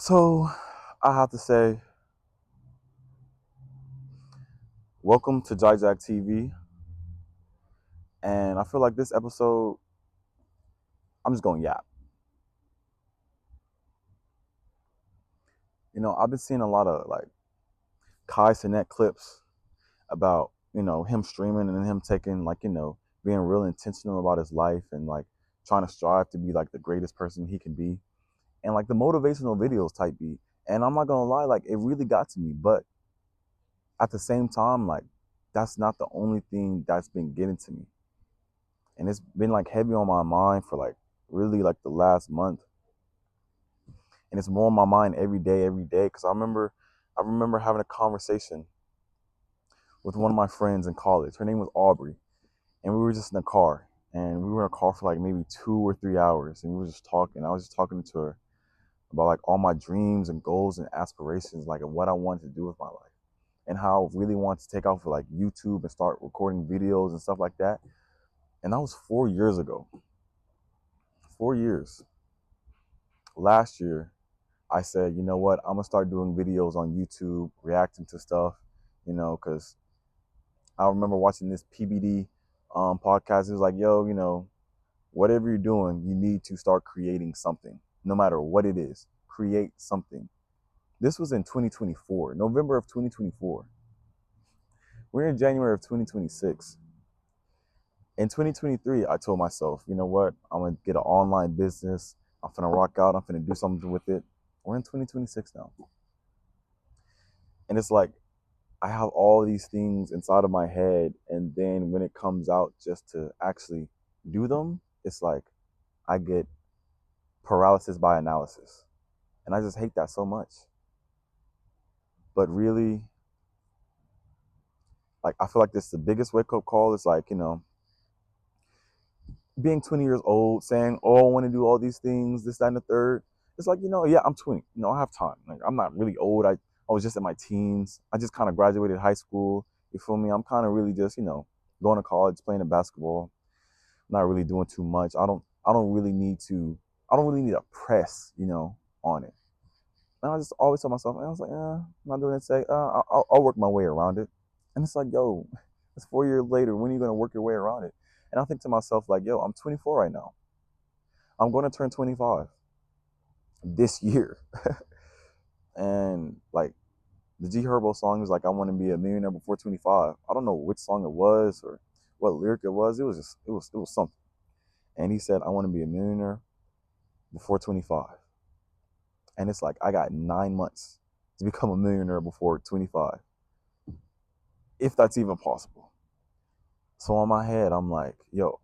So I have to say, welcome to Jack TV. And I feel like this episode, I'm just going to yap. I've been seeing a lot of like Kai Cenat clips about, him streaming and him taking being real intentional about his life and like trying to strive to be like the greatest person he can be. And like the motivational videos type beat. And I'm not going to lie, like it really got to me. But at the same time, like that's not the only thing that's been getting to me. And it's been like heavy on my mind for like really like the last month, and it's more on my mind every day because I remember having a conversation with one of my friends in college. Her name was Aubrey, and we were just in a car, and we were in a car for like maybe 2 or 3 hours, and we were just talking. I was just talking to her about like all my dreams and goals and aspirations, like and what I wanted to do with my life, and how I really wanted to take off for like YouTube and start recording videos and stuff like that. And that was 4 years ago. 4 years. Last year, I said, you know what, I'm gonna start doing videos on YouTube, reacting to stuff, because I remember watching this PBD podcast. It was like, yo, whatever you're doing, you need to start creating something, no matter what it is. Create something. This was in 2024, November of 2024. We're in January of 2026. In 2023, I told myself, you know what, I'm gonna get an online business. I'm gonna rock out. I'm gonna do something with it. We're in 2026 now, and it's like I have all these things inside of my head, and then when it comes out just to actually do them, it's like I get paralysis by analysis. And I just hate that so much. But really, like I feel like this is the biggest wake up call. It's like, being 20 years old, saying, oh, I want to do all these things, this, that, and the third. It's like, yeah, I'm 20. I have time. Like I'm not really old. I was just in my teens. I just kind of graduated high school. You feel me? I'm kind of really just, going to college, playing basketball, not really doing too much. I don't really need a press, on it. And I just always tell myself, and I was like, I'm not doing it today. I'll work my way around it. And it's like, yo, it's 4 years later. When are you going to work your way around it? And I think to myself, like, yo, I'm 24 right now. I'm going to turn 25 this year. And like the G Herbo song is like, I want to be a millionaire before 25. I don't know which song it was or what lyric it was. It was something. And he said, I want to be a millionaire before 25. And it's like, I got 9 months to become a millionaire before 25, if that's even possible. So on my head, I'm like, yo,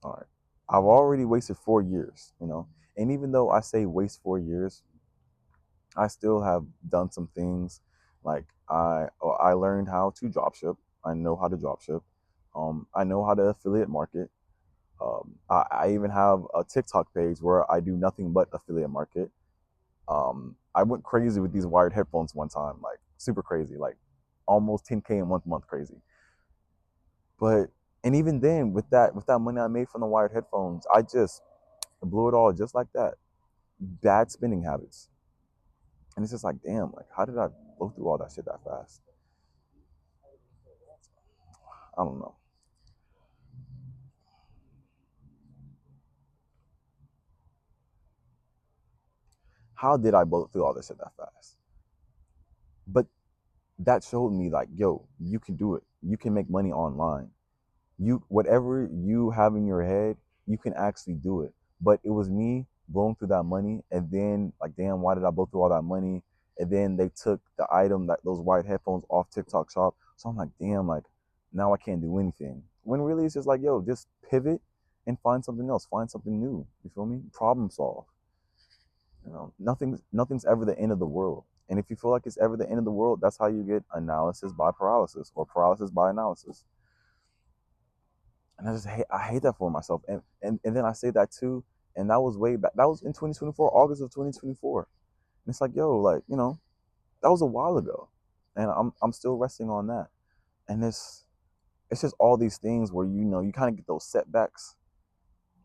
all right, I've already wasted 4 years, And even though I say waste 4 years, I still have done some things. Like I learned how to drop ship. I know how to drop ship. I know how to affiliate market. I even have a TikTok page where I do nothing but affiliate market. I went crazy with these wired headphones one time, like super crazy, like almost 10K in 1 month crazy. But and even then, with that money I made from the wired headphones, I just blew it all just like that. Bad spending habits, and it's just like, damn, like how did I blow through all that shit that fast? I don't know. How did I blow through all this shit that fast? But that showed me like, yo, you can do it. You can make money online. You whatever you have in your head, you can actually do it. But it was me blowing through that money, and then like, damn, why did I blow through all that money? And then they took the item, that those white headphones, off TikTok shop. So I'm like, damn, like now I can't do anything. When really it's just like, yo, just pivot and find something else, find something new. You feel me? Problem solve. Nothing's ever the end of the world. And if you feel like it's ever the end of the world, that's how you get analysis by paralysis or paralysis by analysis. And I hate that for myself. And then I say that too. And that was way back. That was in 2024, August of 2024. And it's like, yo, like, that was a while ago. And I'm still resting on that. And it's just all these things where you kind of get those setbacks,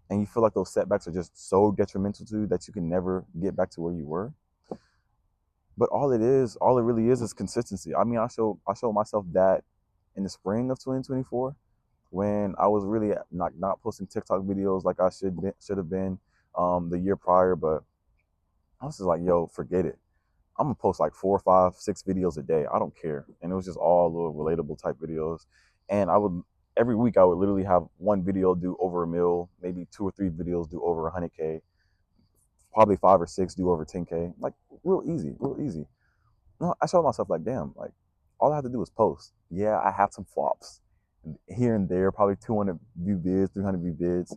and you feel like those setbacks are just so detrimental to you that you can never get back to where you were. But all it really is consistency. I mean, I showed myself that in the spring of 2024 when I was really not posting TikTok videos like I should have been the year prior. But I was just like, yo, forget it. I'm gonna post like 4, 5, 6 videos a day. I don't care. And it was just all little relatable type videos. And I would every week I would literally have one video do over a mil, maybe 2 or 3 videos do over 100K, probably 5 or 6 do over 10K. Like real easy, real easy. No, I showed myself like, damn, like all I have to do is post. Yeah, I have some flops here and there, probably 200 view vids, 300 view vids,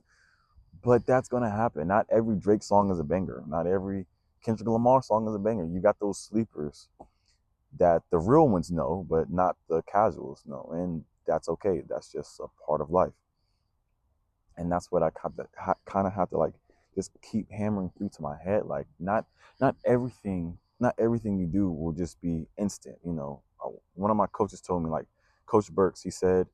but that's gonna happen. Not every Drake song is a banger. Not every Kendrick Lamar song is a banger. You got those sleepers that the real ones know, but not the casuals know, and that's okay. That's just a part of life, and that's what I kind of have to like just keep hammering through to my head. Like, not everything you do will just be instant. You know, one of my coaches told me, like Coach Burks, he said,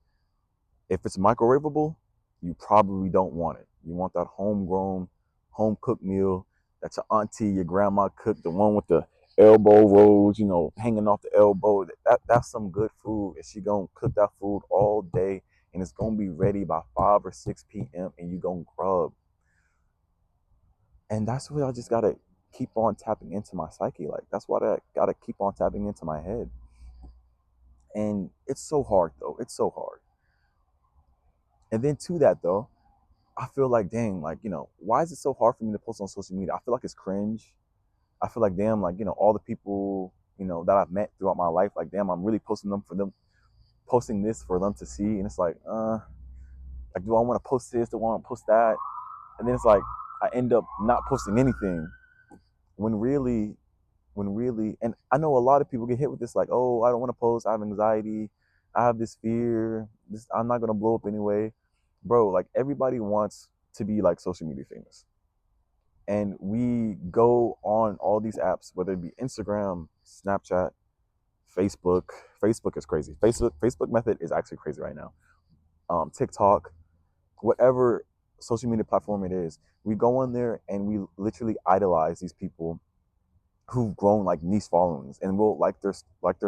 if it's microwavable, you probably don't want it. You want that homegrown, home cooked meal that your auntie, your grandma cooked, the one with the elbow rolls, you know, hanging off the elbow. That's some good food. And she gonna cook that food all day and it's gonna be ready by 5 or 6 p.m. and you gonna grub. And that's what I just gotta keep on tapping into my psyche. Like that's what I gotta keep on tapping into my head. And it's so hard though. It's so hard. And then to that though, I feel like, dang, like, you know, why is it so hard for me to post on social media? I feel like it's cringe. I feel like, damn, like, you know, all the people, you know, that I've met throughout my life, like, damn, I'm really posting this for them to see. And it's like, do I want to post this? Do I want to post that? And then it's like, I end up not posting anything when really, and I know a lot of people get hit with this, like, oh, I don't want to post. I have anxiety. I have this fear. I'm not going to blow up anyway. Bro, like, everybody wants to be like social media famous, and we go on all these apps, whether it be Instagram, Snapchat, Facebook. Facebook is crazy. Facebook method is actually crazy right now. TikTok, whatever social media platform it is, we go on there and we literally idolize these people who've grown like niche followings, and we'll like their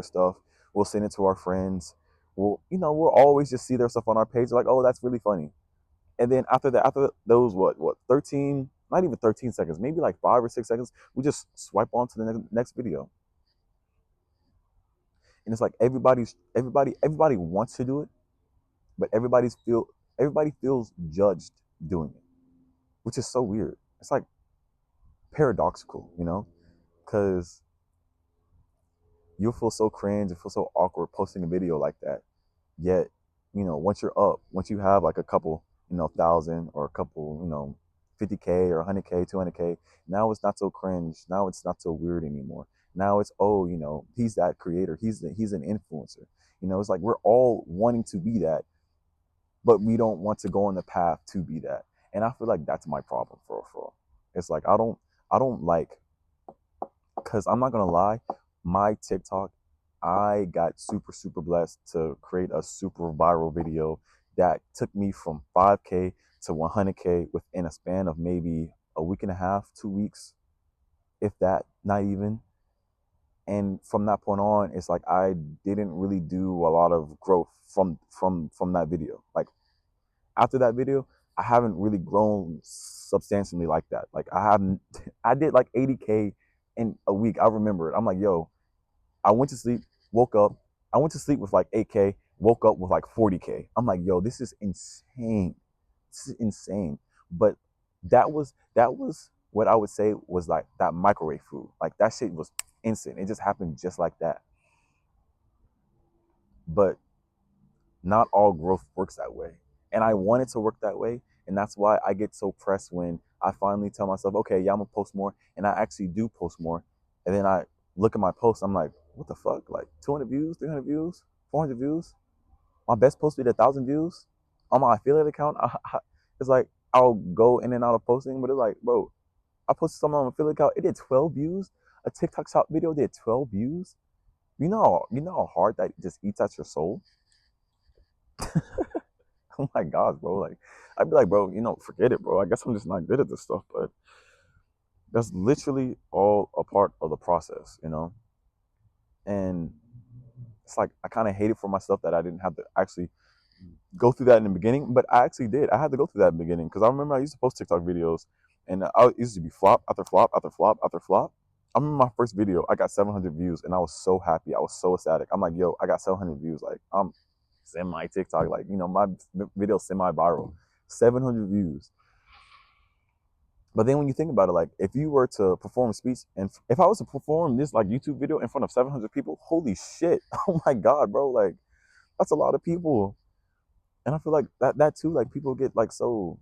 stuff. We'll send it to our friends. We'll always just see their stuff on our page, like, oh, that's really funny. And then after those, what 13, not even 13 seconds, maybe like 5 or 6 seconds, we just swipe on to the next video. And it's like everybody wants to do it, but everybody feels judged doing it, which is so weird. It's like paradoxical, you know, because you'll feel so cringe and feel so awkward posting a video like that. Yet, you know, once you have like a couple, you know, thousand or a couple, you know, 50K or 100K, 200K, now it's not so cringe. Now it's not so weird anymore. Now it's, oh, you know, he's that creator. He's an influencer. You know, it's like we're all wanting to be that, but we don't want to go on the path to be that. And I feel like that's my problem for. It's like I don't like, because I'm not gonna lie, my TikTok, I got super blessed to create a super viral video that took me from 5K to 100K within a span of maybe a week and a half, 2 weeks, if that, not even. And from that point on, it's like I didn't really do a lot of growth from that video. Like after that video, I haven't really grown substantially like that. Like I haven't, I did like 80K in a week. I remember it. I'm like, yo, I went to sleep, woke up. I went to sleep with like 8K, woke up with like 40K. I'm like, yo, this is insane. This is insane. But that was what I would say was like that microwave food. Like that shit was instant. It just happened just like that. But not all growth works that way. And I want it to work that way. And that's why I get so pressed when I finally tell myself, okay, yeah, I'm gonna post more. And I actually do post more. And then I look at my posts, I'm like, what the fuck? Like 200 views, 300 views, 400 views. My best post did 1,000 views on my affiliate account. It's like I'll go in and out of posting, but it's like, bro, I posted something on my affiliate account. It did 12 views. A TikTok shop video did 12 views. You know how hard that just eats at your soul. Oh my gosh, bro. Like, I'd be like, bro, you know, forget it, bro. I guess I'm just not good at this stuff. But that's literally all a part of the process, you know? And it's like I kind of hate it for myself that I didn't have to actually go through that in the beginning, but I actually did. I had to go through that in the beginning because I remember I used to post TikTok videos, and I used to be flop after flop after flop after flop. I remember my first video, I got 700 views, and I was so happy. I was so ecstatic. I'm like, yo, I got 700 views. Like, I'm semi TikTok, like, my video semi viral, 700 views. But then when you think about it, like, if you were to perform a speech, and if I was to perform this like YouTube video in front of 700 people, holy shit! Oh my god, bro, like that's a lot of people. And I feel like that too, like people get like so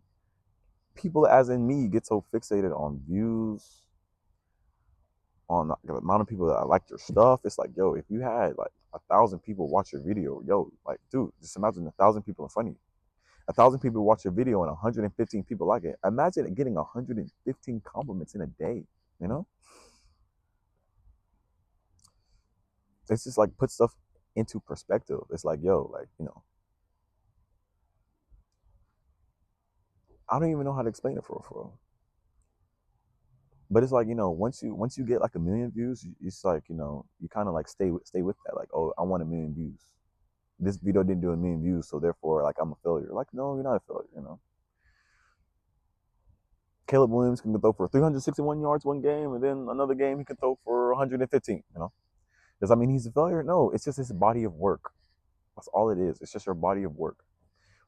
people as in me get so fixated on views, on the amount of people that like your stuff. It's like, yo, if you had like 1,000 people watch your video, yo, like, dude, just imagine 1,000 people in front of you. 1,000 people watch your video and 115 people like it. Imagine getting 115 compliments in a day. You know, it's just like put stuff into perspective. It's like, yo, like, I don't even know how to explain it for real. But it's like, once you get like a million views, it's like, you kind of like stay with that. Like, oh, I want a million views. This video didn't do a million views, so therefore, like, I'm a failure. Like, no, you're not a failure. Caleb Williams can throw for 361 yards one game, and then another game he can throw for 115. Does that mean he's a failure? No, it's just his body of work. That's all it is. It's just your body of work.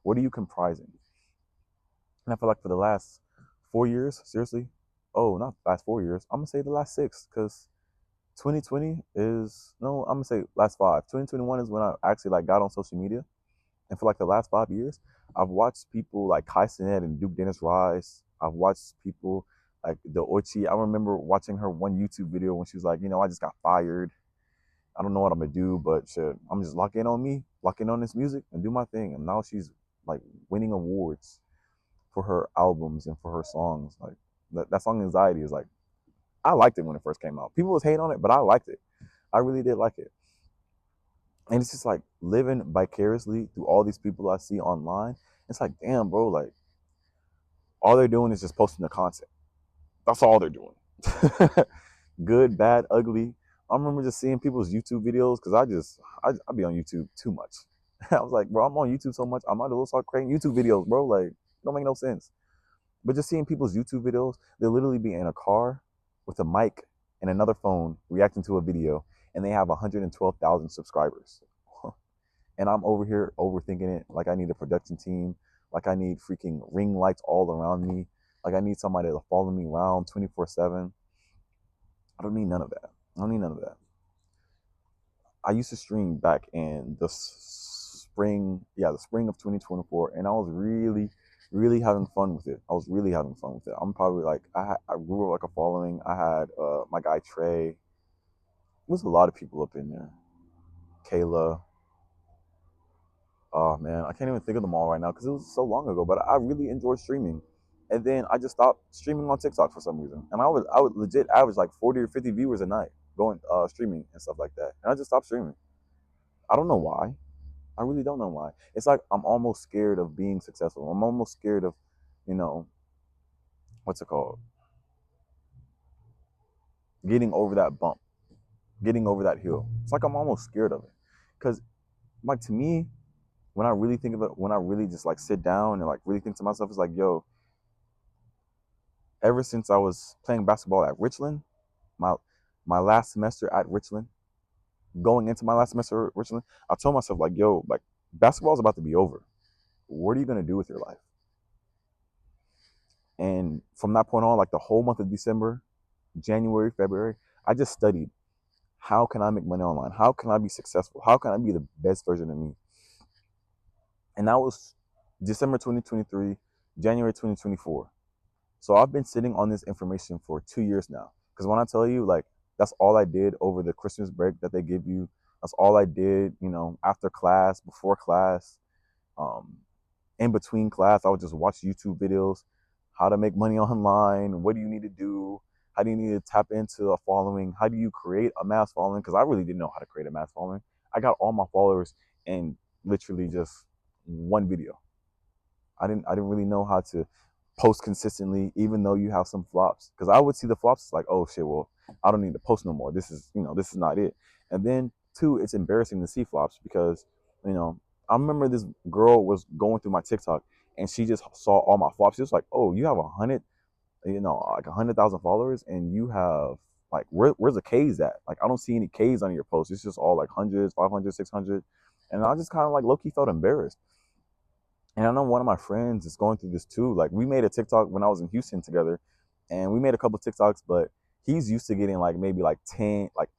What are you comprising? And I feel like for the last 4 years, seriously, oh, not last 4 years, I'm gonna say the last six, because 2020 is, no, I'm gonna say last five. 2021 is when I actually like got on social media, and for like the last 5 years, I've watched people like Kai Cenat and Duke Dennis Rise. I've watched people like the Ochi. I remember watching her one YouTube video when she was like, I just got fired. I don't know what I'm gonna do, but shit, I'm just lock in on me, lock in on this music, and do my thing. And now she's like winning awards for her albums and for her songs. Like that song "Anxiety" is like, I liked it when it first came out. People was hating on it, but I liked it. I really did like it. And it's just like living vicariously through all these people I see online. It's like, damn, bro, like all they're doing is just posting the content. That's all they're doing. Good, bad, ugly. I remember just seeing people's YouTube videos because I be on YouTube too much. I was like, bro, I'm on YouTube so much, I might as well start creating YouTube videos, bro. Like, it don't make no sense. But just seeing people's YouTube videos, they'll literally be in a car with a mic and another phone reacting to a video, and they have 112,000 subscribers. And I'm over here overthinking it like I need a production team, like I need freaking ring lights all around me, like I need somebody to follow me around 24/7. I don't need none of that. I don't need none of that. I used to stream back in the spring, yeah, the spring of 2024, and I was really, really having fun with it. I was really having fun with it. I'm probably like, I grew like a following. I had my guy Trey. There was a lot of people up in there. Kayla. Oh man, I can't even think of them all right now because it was so long ago. But I really enjoyed streaming, and then I just stopped streaming on TikTok for some reason. And I would legit average like 40 or 50 viewers a night going streaming and stuff like that. And I just stopped streaming. I don't know why. I really don't know why. It's like I'm almost scared of being successful. I'm almost scared of, you know, what's it called? Getting over that bump, getting over that hill. It's like I'm almost scared of it, because like to me, when I really think of it, when I really just like sit down and like really think to myself, it's like, yo, ever since I was playing basketball at Richland, my my last semester at Richland, going into my last semester at Richland, I told myself like, yo, like basketball is about to be over. What are you gonna do with your life? And from that point on, like the whole month of December, January, February, I just studied how can I make money online? How can I be successful? How can I be the best version of me? And that was December 2023, January 2024. So I've been sitting on this information for 2 years now. Because when I tell you, like, that's all I did over the Christmas break that they give you. That's all I did, after class, before class, um, in between class. I would just watch YouTube videos, how to make money online, what do you need to do, how do you need to tap into a following, how do you create a mass following, because I really didn't know how to create a mass following. I got all my followers in literally just one video. I didn't really know how to post consistently, even though you have some flops, because I would see the flops like, oh shit, well, I don't need to post no more, this is not it. And then two, it's embarrassing to see flops because, you know, I remember this girl was going through my TikTok and she just saw all my flops. She was like, "Oh, you have 100, like 100,000 followers, and you have like where's the K's at? Like I don't see any K's on your posts. It's just all like hundreds, 500, 600." And I just kind of like low key felt embarrassed. And I know one of my friends is going through this too. Like we made a TikTok when I was in Houston together, and we made a couple TikToks, but he's used to getting like maybe like 10, like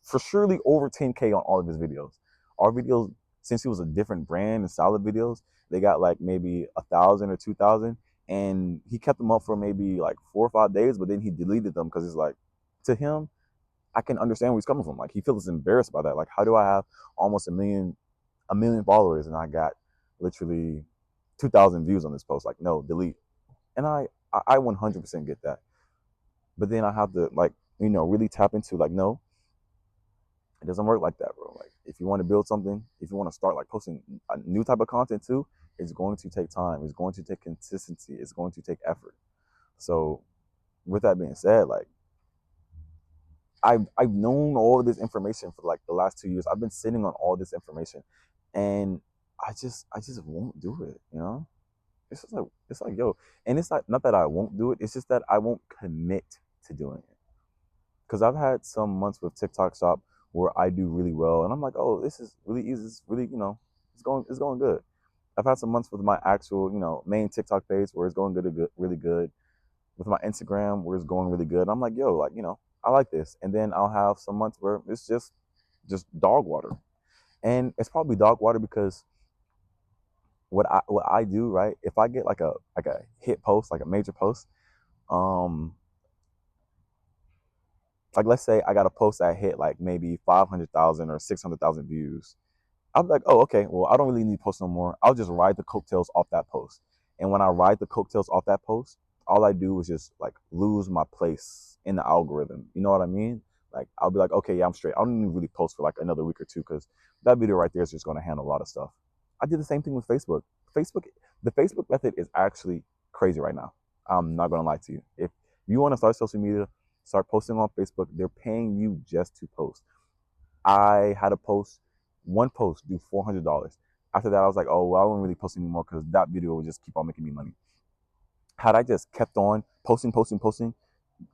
for surely over 10K on all of his videos. Our videos, since he was a different brand and style of videos, they got like maybe 1,000 or 2,000, and he kept them up for maybe like 4 or 5 days, but then he deleted them because it's like, to him, I can understand where he's coming from. Like he feels embarrassed by that. Like how do I have almost a million followers and I got literally 2,000 views on this post? Like no, delete. And I 100% get that. But then I have to like really tap into like no, it doesn't work like that, bro. Like if you want to build something, if you want to start like posting a new type of content too, it's going to take time. It's going to take consistency. It's going to take effort. So with that being said, like I've known all of this information for like the last 2 years. I've been sitting on all this information, and I just won't do it. It's just like yo, and it's not that I won't do it. It's just that I won't commit to doing it. Because I've had some months with TikTok Shop where I do really well, and I'm like, oh, this is really easy. It's really it's going good. I've had some months with my actual main TikTok page where it's going good, really good. With my Instagram where it's going really good. I'm like, yo, like I like this. And then I'll have some months where it's just dog water, and it's probably dog water because what I do, right? If I get like a hit post, like a major post, um, like let's say I got a post that hit like maybe 500,000 or 600,000 views. I'm like, oh, okay, well, I don't really need to post no more. I'll just ride the coattails off that post. And when I ride the coattails off that post, all I do is just like lose my place in the algorithm. You know what I mean? Like I'll be like, okay, yeah, I'm straight. I don't even really post for like another week or two because that video right there is just going to handle a lot of stuff. I did the same thing with Facebook. Facebook, the Facebook method is actually crazy right now. I'm not going to lie to you. If you want to start social media, start posting on Facebook. They're paying you just to post. I had a post, one post, do $400. After that, I was like, oh, well, I won't really post anymore because that video would just keep on making me money. Had I just kept on posting,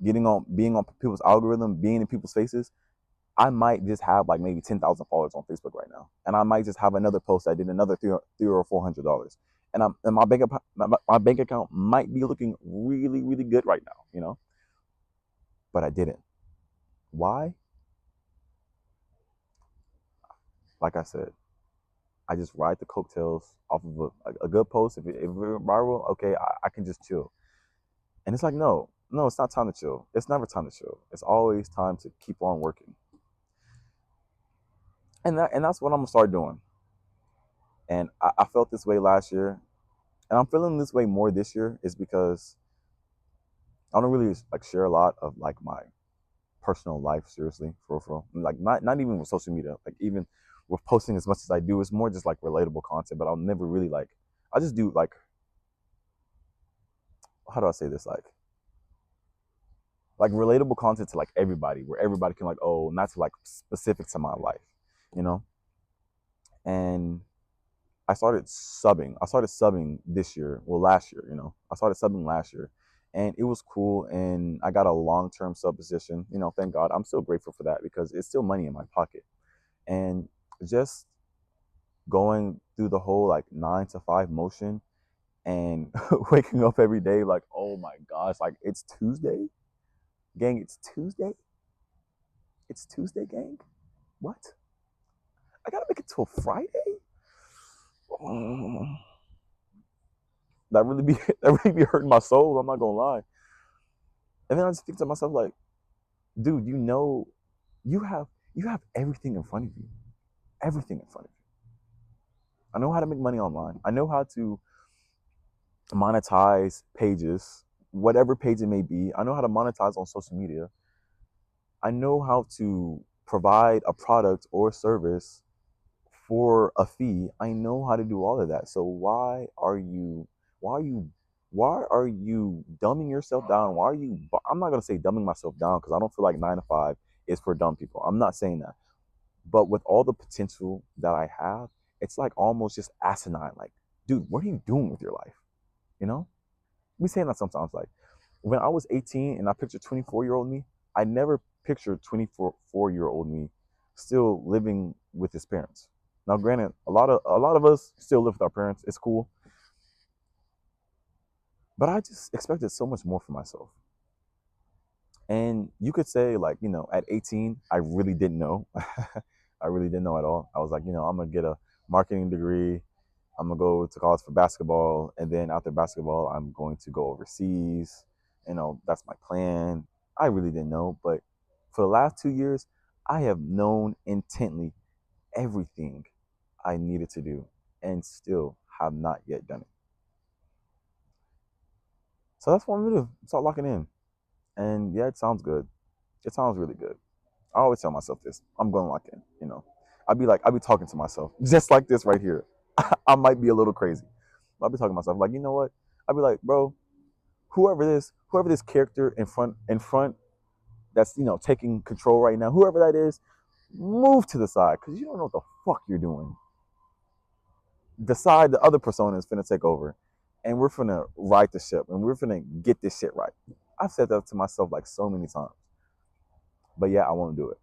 being on people's algorithm, being in people's faces, I might just have like maybe 10,000 followers on Facebook right now, and I might just have another post that did another three or $400, and my bank account might be looking really really good right now. But I didn't. Why? Like I said, I just ride the coattails off of a good post. If we're viral, okay, I can just chill. And it's like, no, no, it's not time to chill. It's never time to chill. It's always time to keep on working. And that's what I'm gonna start doing. And I felt this way last year, and I'm feeling this way more this year. Is because I don't really like share a lot of like my personal life seriously, for real. Like not even with social media. Like even with posting as much as I do, it's more just like relatable content. But I'll never really like. I just do like, how do I say this, like relatable content to like everybody, where everybody can like, oh, not to like specific to my life, you know. And I started subbing this year, well last year, I started subbing last year, and it was cool, and I got a long-term sub position, thank God. I'm still grateful for that because it's still money in my pocket. And just going through the whole like 9 to 5 motion, and waking up every day like, oh my gosh, like it's Tuesday, gang, it's Tuesday, gang. What? I gotta make it till Friday? Um, that really be that really be hurting my soul. I'm not gonna lie. And then I just think to myself like, dude, you have everything in front of you, everything in front of you. I know how to make money online. I know how to monetize pages, whatever page it may be. I know how to monetize on social media. I know how to provide a product or service for a fee. I know how to do all of that. So why are you why are you dumbing yourself down? Why are you I'm not going to say dumbing myself down because I don't feel like 9 to 5 is for dumb people. I'm not saying that. But with all the potential that I have, it's like almost just asinine. Like, dude, what are you doing with your life? You know? We say that sometimes. Like, when I was 18 and I pictured 24-year-old me, I never pictured 24-year-old me still living with his parents. Now, granted, a lot of us still live with our parents. It's cool, but I just expected so much more for myself. And you could say, like, at 18, I really didn't know. I really didn't know at all. I was like, I'm gonna get a marketing degree. I'm gonna go to college for basketball, and then after basketball, I'm going to go overseas. That's my plan. I really didn't know, but for the last 2 years, I have known intently everything I needed to do, and still have not yet done it. So that's what I'm gonna do. Start locking in, and yeah, it sounds good. It sounds really good. I always tell myself this. I'm going to lock in. I'd be talking to myself just like this right here. I might be a little crazy. I'll be talking to myself like, you know what? I'll be like, bro, whoever this character in front that's taking control right now, whoever that is, move to the side because you don't know what the fuck you're doing. Decide the other persona is finna take over, and we're finna right the ship, and we're finna get this shit right. I've said that to myself like so many times, but yeah, I won't do it.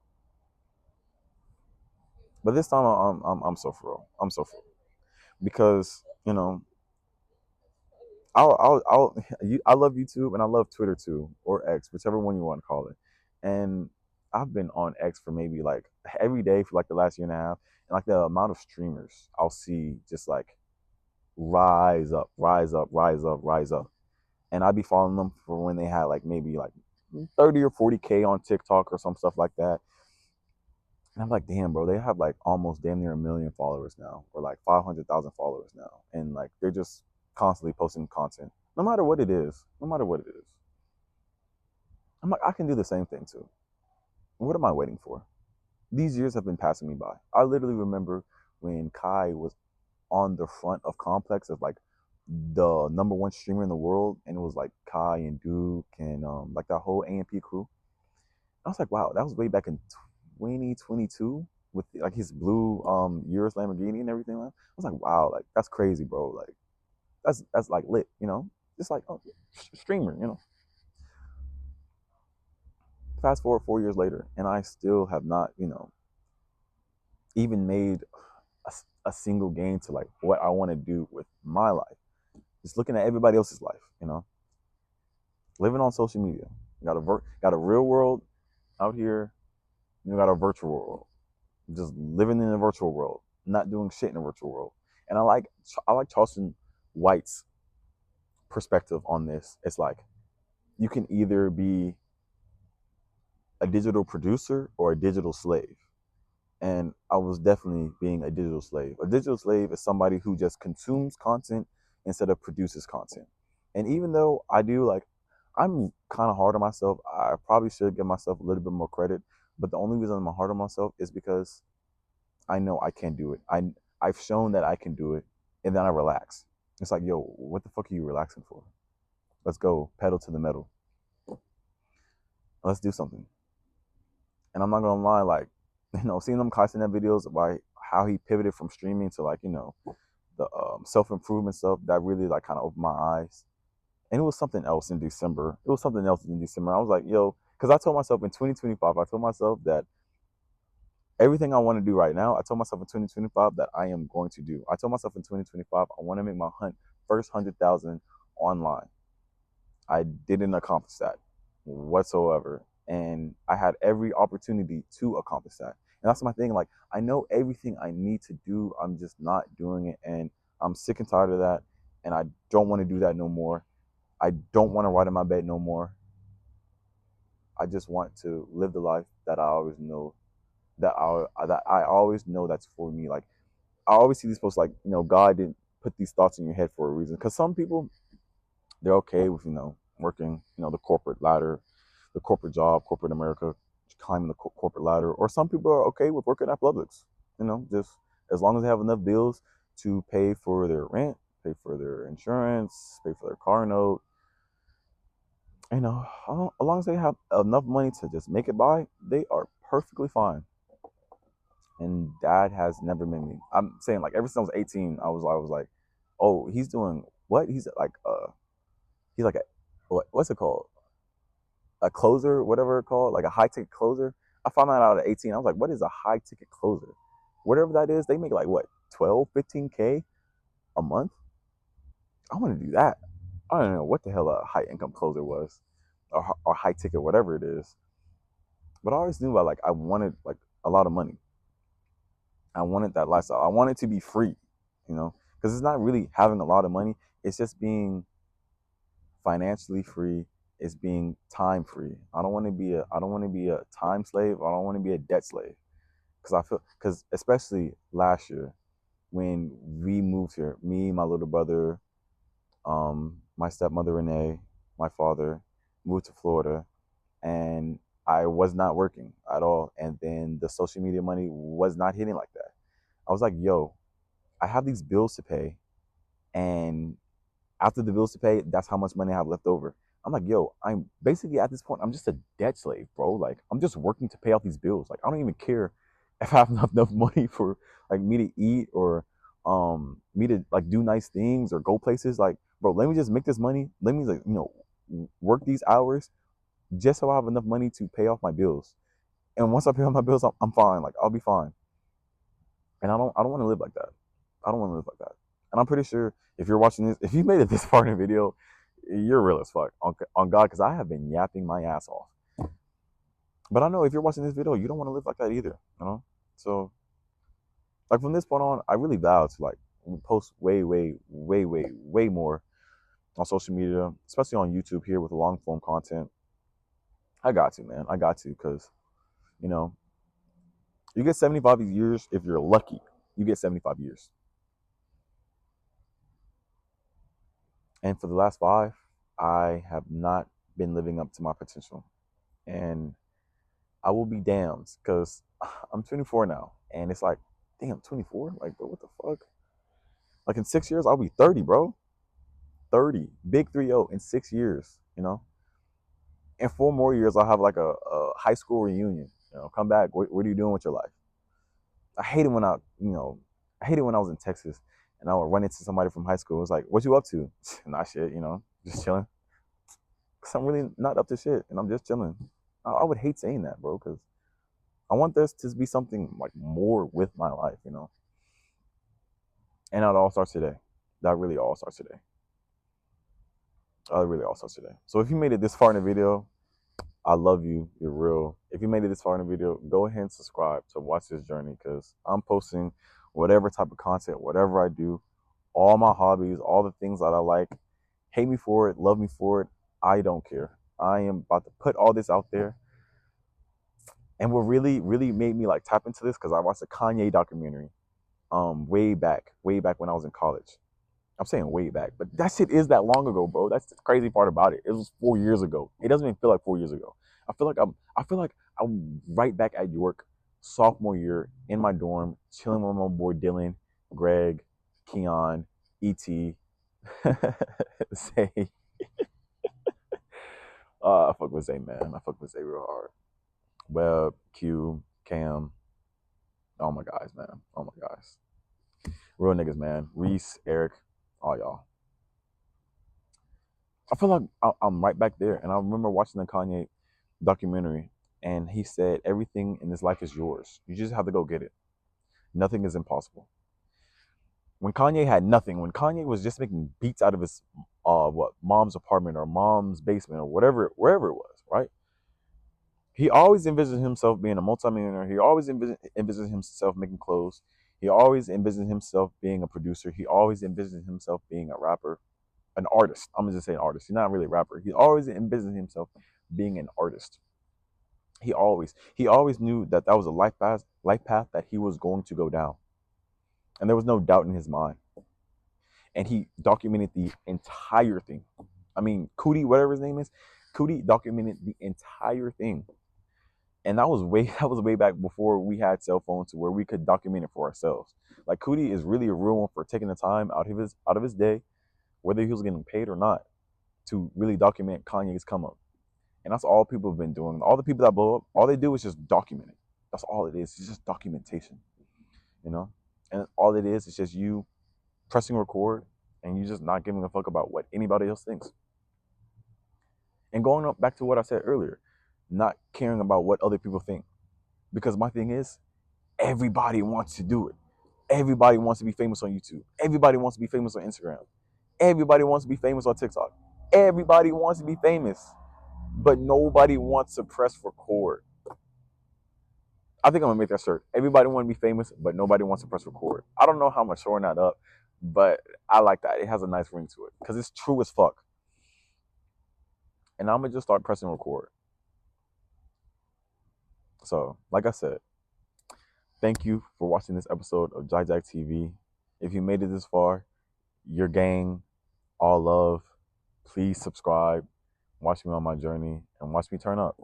But this time, I'm so for real. I'm so for real because I love YouTube and I love Twitter too, or X, whichever one you want to call it. And I've been on X for maybe like every day for like the last year and a half, and like the amount of streamers I'll see just like rise up, rise up, rise up, rise up, and I'd be following them for when they had like maybe like 30 or 40K on TikTok or some stuff like that. And I'm like, damn, bro, they have like almost damn near a million followers now, or like 500,000 followers now, and like they're just constantly posting content, no matter what it is, no matter what it is. I'm like, I can do the same thing too. What am I waiting for? These years have been passing me by. I literally remember when Kai was on the front of Complex as like the number one streamer in the world, and it was like Kai and Duke and like that whole AMP crew. I was like, wow, that was way back in 2022 with like his blue Urus Lamborghini and everything. I was like, wow, like that's crazy, bro. Like that's like lit. Just like streamer. Fast forward 4 years later, and I still have not, even made a single game to like what I want to do with my life. Just looking at everybody else's life. Living on social media. Got a real world out here. You got a virtual world. Just living in a virtual world, not doing shit in a virtual world. And I like Charleston White's perspective on this. It's like you can either be a digital producer or a digital slave. And I was definitely being a digital slave. A digital slave is somebody who just consumes content instead of produces content. And even though I do like, I'm kind of hard on myself. I probably should give myself a little bit more credit. But the only reason I'm hard on myself is because I know I can't do it. I've shown that I can do it, and then I relax. It's like, yo, what the fuck are you relaxing for? Let's go pedal to the metal. Let's do something. And I'm not gonna lie, like, seeing them Kaizen videos about how he pivoted from streaming to like, the self improvement stuff that really like kind of opened my eyes. And it was something else in December. It was something else in December. I was like, yo, because I told myself in 2025, I told myself that everything I want to do right now, I told myself in 2025 that I am going to do. I told myself in 2025 I want to make my first 100,000 online. I didn't accomplish that whatsoever, and I had every opportunity to accomplish that. And that's my thing. Like I know everything I need to do, I'm just not doing it, and I'm sick and tired of that. And I don't want to do that no more. I don't want to ride in my bed no more. I just want to live the life that I always know that I always know that's for me. Like I always see these posts like, God didn't put these thoughts in your head for a reason. Because some people, they're okay with, working, the corporate ladder, the corporate job, corporate America, climbing the corporate ladder. Or some people are okay with working at Publix, just as long as they have enough bills to pay for their rent, pay for their insurance, pay for their car note. As long as they have enough money to just make it by, they are perfectly fine. and that has never made me. I'm saying like ever since I was 18, I was like, oh, he's doing what? He's like a what's it called? A closer, whatever it's called, like a high ticket closer. I found that out at 18. I was like, what is a high ticket closer? Whatever that is, they make like what 12, 15K a month. I want to do that. I don't know what the hell a high income closer was, or high ticket, whatever it is. But I always knew I wanted like a lot of money. I wanted that lifestyle. I wanted to be free, because it's not really having a lot of money. It's just being financially free. It's being time free. I don't want to be a time slave. I don't want to be a debt slave. Because especially last year when we moved here, me, my little brother, my stepmother Renee, my father moved to Florida, and I was not working at all. And then the social media money was not hitting like that. I was like, yo, I have these bills to pay, and after the bills to pay, that's how much money I have left over. I'm like, yo, I'm basically at this point, I'm just a debt slave, bro. Like, I'm just working to pay off these bills. Like, I don't even care if I have enough money for like me to eat, or me to like do nice things or go places. Like, bro, let me just make this money. Let me like, work these hours just so I have enough money to pay off my bills. And once I pay off my bills, I'm fine. Like, I'll be fine. And I don't want to live like that. I don't want to live like that. And I'm pretty sure if you're watching this, if you made it this far in the video, you're real as fuck on God, because I have been yapping my ass off. But I know if you're watching this video, you don't want to live like that either. So like from this point on, I really vow to like post way, way, way, way, way more on social media, especially on YouTube here with the long form content. I got to, man. I got to, because you know you get 75 years if you're lucky. You get 75 years, and for the last 5, I have not been living up to my potential, and I will be damned, because I'm 24 now, and it's like, damn, 24? Like, bro, what the fuck? Like in 6 years, I'll be 30, bro. 30, big 30 in 6 years. In 4 more years, I'll have like a high school reunion. Come back. What are you doing with your life? I hate it when I hate it when I was in Texas and I would run into somebody from high school. It was like, what you up to? Not shit, just chilling. Cause I'm really not up to shit, and I'm just chilling. I would hate saying that, bro, because I want this to be something like more with my life. And that all starts today. That really all starts today. That really all starts today. So if you made it this far in the video, I love you. You're real. If you made it this far in the video, go ahead and subscribe to watch this journey, because I'm posting whatever type of content, whatever I do, all my hobbies, all the things that I like. Hate me for it, love me for it. I don't care. I am about to put all this out there. And what really, really made me like tap into this, because I watched a Kanye documentary way back when I was in college. I'm saying way back, but that shit is that long ago, bro. That's the crazy part about it. It was 4 years ago. It doesn't even feel like 4 years ago. I feel like I'm right back at York, sophomore year, in my dorm, chilling with my boy Dylan, Greg, Keon, Et, Zay. I fuck with Zay, man. I fuck with Zay real hard. Webb, Q, Cam, all my guys, man. All my guys. Real niggas, man. Reese, Eric, all y'all. I feel like I'm right back there. And I remember watching the Kanye documentary, and he said, everything in this life is yours. You just have to go get it. Nothing is impossible. When Kanye had nothing, when Kanye was just making beats out of his mom's apartment or mom's basement or wherever it was, right? He always envisioned himself being a multimillionaire. He always envisioned himself making clothes. He always envisioned himself being a producer. He always envisioned himself being a rapper, an artist. I'm gonna just say an artist. He's not really a rapper. He always envisioned himself being an artist. He always knew that that was a life path that he was going to go down, and there was no doubt in his mind. And he documented the entire thing. I mean, Cootie, whatever his name is, Cootie documented the entire thing, and that was way back before we had cell phones to where we could document it for ourselves. Like, Cootie is really a real one for taking the time out of his day, whether he was getting paid or not, to really document Kanye's come up. And that's all people have been doing. All the people that blow up, all they do is just document it. That's all it is. It's just documentation, and all it is just you pressing record and you just not giving a fuck about what anybody else thinks. And going up back to what I said earlier, not caring about what other people think. Because my thing is, everybody wants to do it. Everybody wants to be famous on YouTube. Everybody wants to be famous on Instagram. Everybody wants to be famous on TikTok. Everybody wants to be famous, but nobody wants to press record. I think I'm gonna make that shirt. Everybody want to be famous, but nobody wants to press record. I don't know how much showing that up, but I like that. It has a nice ring to it because it's true as fuck. And I'm gonna just start pressing record. So, like I said, thank you for watching this episode of Jack Jack TV. If you made it this far, your gang, all love. Please subscribe, watch me on my journey, and watch me turn up.